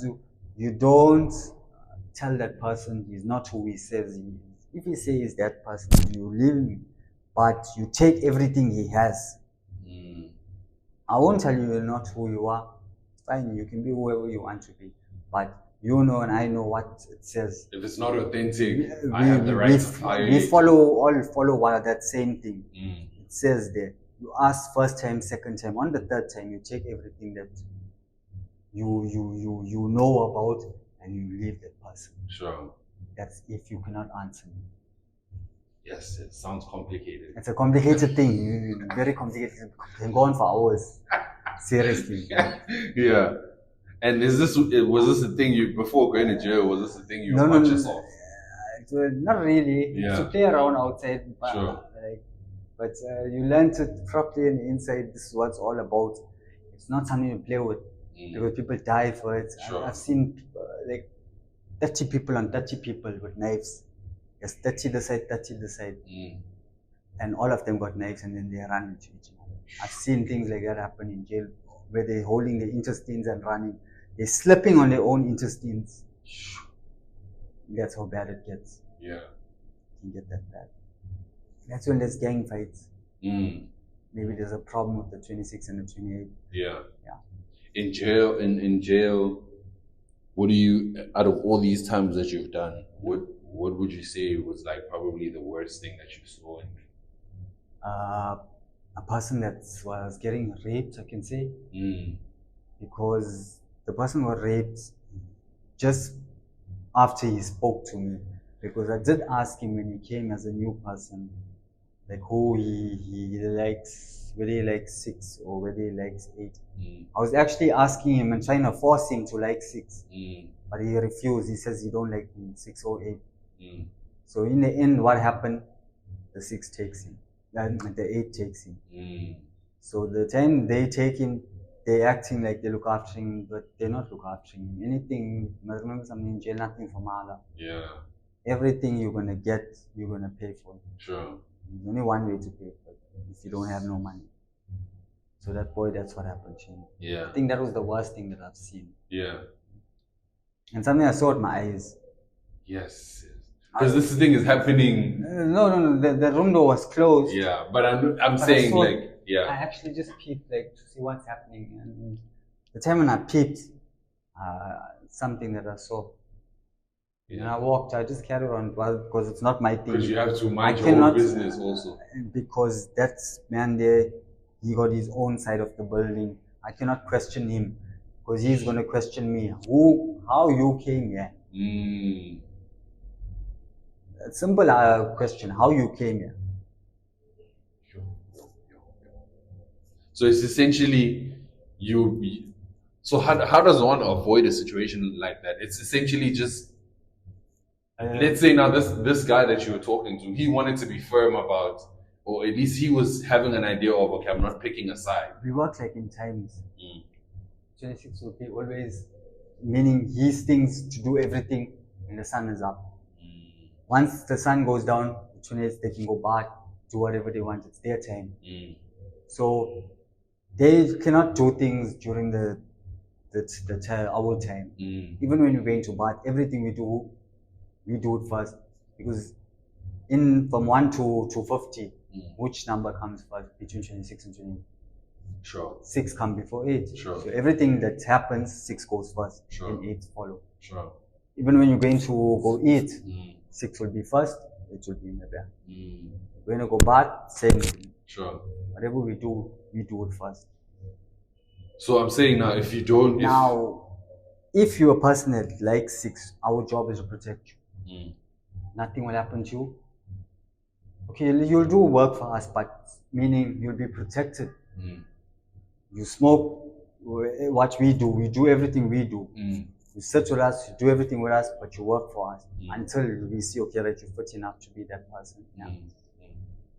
happens, you don't tell that person he's not who he says he is. If he says that person, you leave him, but you take everything he has. I won't tell you you're not who you are. It's fine, you can be whoever you want to be, but you know and I know what it says. If it's not authentic, I have the right to fire we you. follow what that same thing. It says there. You ask first time, second time, on the third time, you take everything that you know about and you leave that person. Sure. That's if you cannot answer me. Yes, it sounds complicated. It's a complicated thing. Very complicated. It can go on for hours. Seriously. Yeah. And was this a thing you before going to jail? Was this a thing you were conscious of? Not really. Yeah. To play around outside, but, sure. But you learn it properly and inside. This is what it's all about. It's not something you play with. Because people die for it. Sure. I've seen like 30 people on 30 people with knives. There's 30 this side, 30 this side. And all of them got knives and then they run into each other. I've seen things like that happen in jail where they're holding the intestines and running. They're slipping on their own intestines. That's how bad it gets. Yeah. It can get that bad. That's when there's gang fights. Maybe there's a problem with the 26 and the 28. Yeah. Yeah. In jail, what do you, out of all these times that you've done, what would you say was like probably the worst thing that you saw in? A person that was getting raped, I can say. Because the person was raped just after he spoke to me. Because I did ask him when he came as a new person, like who he likes, whether he likes 6 or whether he likes 8. I was actually asking him and trying to force him to like 6. But he refused. He says he don't like 6 or 8. So in the end, what happened? The 6 takes him. The 8 takes him. So the time they take him, they're acting like they look after him, but they're not look after him. Anything, remember something in jail, nothing from Allah. Yeah. Everything you're gonna get, you're gonna pay for it. Sure. There's only one way to pay for it, if you don't have no money. So that boy, that's what happened to him. Yeah. I think that was the worst thing that I've seen. Yeah. And something I saw with my eyes. Yes. Because this thing is happening. No. The room door was closed. Yeah, but I'm saying like, yeah. I actually just peeped like to see what's happening, and the time when I peeped, something that I saw. And I walked. I just carried on because it's not my thing. Because you have to mind your own business also. Because that man there, he got his own side of the building. I cannot question him because he's going to question me. How you came here? A simple question. How you came here? So it's essentially so how does one avoid a situation like that? It's essentially just, let's say now this guy that you were talking to, he wanted to be firm about, or at least he was having an idea of, okay, I'm not picking a side. We work like in times. 26 will be always, meaning he thinks to do everything when the sun is up. Once the sun goes down, the 28 they can go back, do whatever they want. It's their time. So they cannot do things during our time. Even when you're going to bath, everything we do it first. Because from 1 to 50, which number comes first between 26 and 28? Sure. 6 comes before 8. Sure. So everything that happens, 6 goes first, sure. and 8 follow. Sure. Even when you're going to go eat, 6 will be first, 8 will be in the back. When you go bath, same thing. Sure. Whatever we do it first. So I'm saying now, if you don't... If you're a person that likes 6, our job is to protect you. Nothing will happen to you. Okay, you'll do work for us, but meaning you'll be protected. You smoke, what we do everything we do. You sit with us, you do everything with us, but you work for us until we see, okay, that you're fit enough to be that person.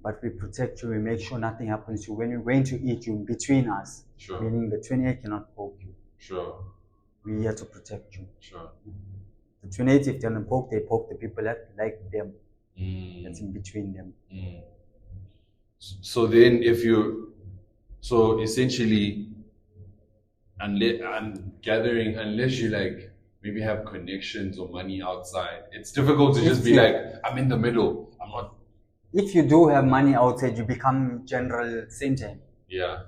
But we protect you, we make sure nothing happens to you. When you're going to eat, you're between us. Sure. Meaning the 28 cannot poke you. Sure. We're here to protect you. Sure. The 28, if they're going to poke, they poke the people that like them. That's in between them. So then so essentially, I'm gathering, unless you like maybe have connections or money outside, it's difficult to just be like, I'm in the middle. I'm not. If you do have money outside, you become general same time. Yeah.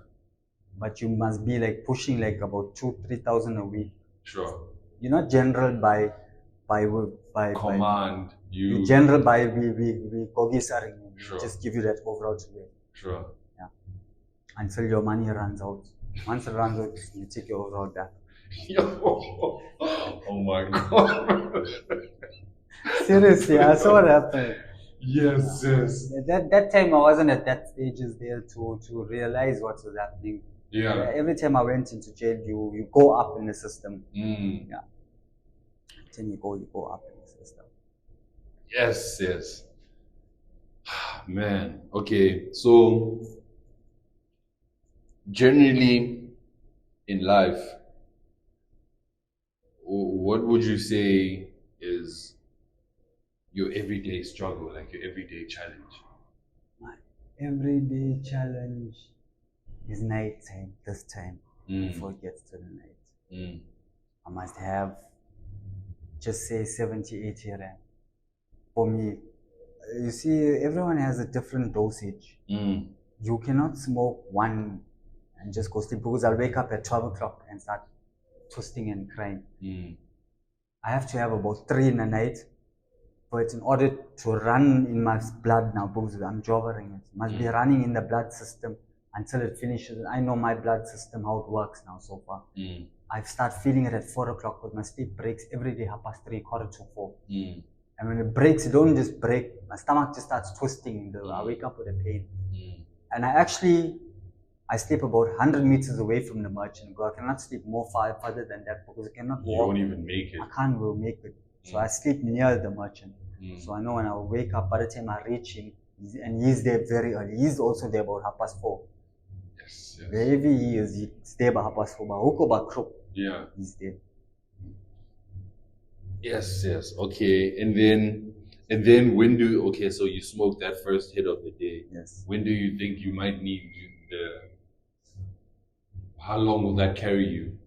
But you must be like pushing like about 2,000-3,000 a week. Sure. You're not general by command. You general by we cogisaring. Sure. Just give you that overall rate. Sure. Yeah. Until your money runs out. Once it runs out, you take your overall back. Oh my god. Seriously, I saw what happened. Yes, yes. That time I wasn't at that stages there to realize what was happening. Yeah. Every time I went into jail, you go up in the system. Yeah. Then you go up in the system. Yes, yes. Man, okay. So generally in life, what would you say is your everyday struggle, like your everyday challenge? My everyday challenge is night time, this time, before it gets to the night. I must have, just say 70, 80 rand. For me, you see, everyone has a different dosage. You cannot smoke one and just go sleep, because I'll wake up at 12 o'clock and start twisting and crying. I have to have about 3 in the night for it in order to run in my blood now, because I'm jobbering. It must be running in the blood system until it finishes. I know my blood system, how it works now so far. I start feeling it at 4 o'clock, because my sleep breaks every day, 3:30, 3:45. And when it breaks, it don't just break. My stomach just starts twisting. I wake up with a pain. And I sleep about 100 meters away from the merchant. I cannot sleep more further than that, because I cannot walk. You won't even make it. I can't make it. So I sleep near the merchant. So I know when I wake up, by the time I reach him, and he's there very early. He's also there about 4:30. Yes. Wherever he is, he's there by 4:30. By hook or by crook, he's there. Yes. Okay. And then when so you smoke that first hit of the day. Yes. When do you think you might need how long will that carry you?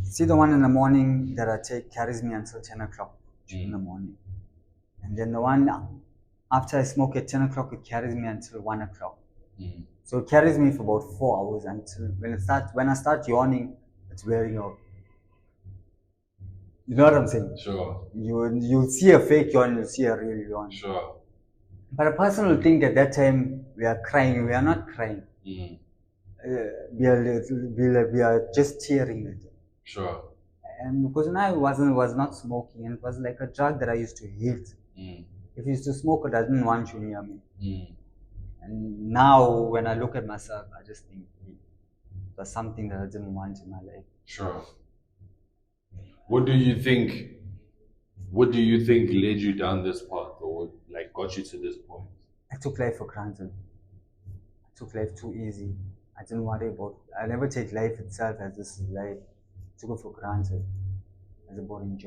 See, the one in the morning that I take carries me until 10 o'clock in the morning. And then the one after I smoke at 10 o'clock, it carries me until 1 o'clock. So it carries me for about 4 hours until when I start yawning, it's wearing out. You know what I'm saying? Sure. You'll see a fake yawn, you'll see a real yawn. Sure. But a person will think at that time we are crying. We are not crying. We are just tearing. Sure. And because I was not smoking, and it was like a drug that I used to hate. If you used to smoke, I didn't want you near me. And now when I look at myself, I just think there's something that I didn't want in my life. Sure. What do you think led you down this path, or like got you to this point? I took life for granted. I took life too easy. I didn't worry about it. I never take life itself as this is life. I took it for granted as a boring job.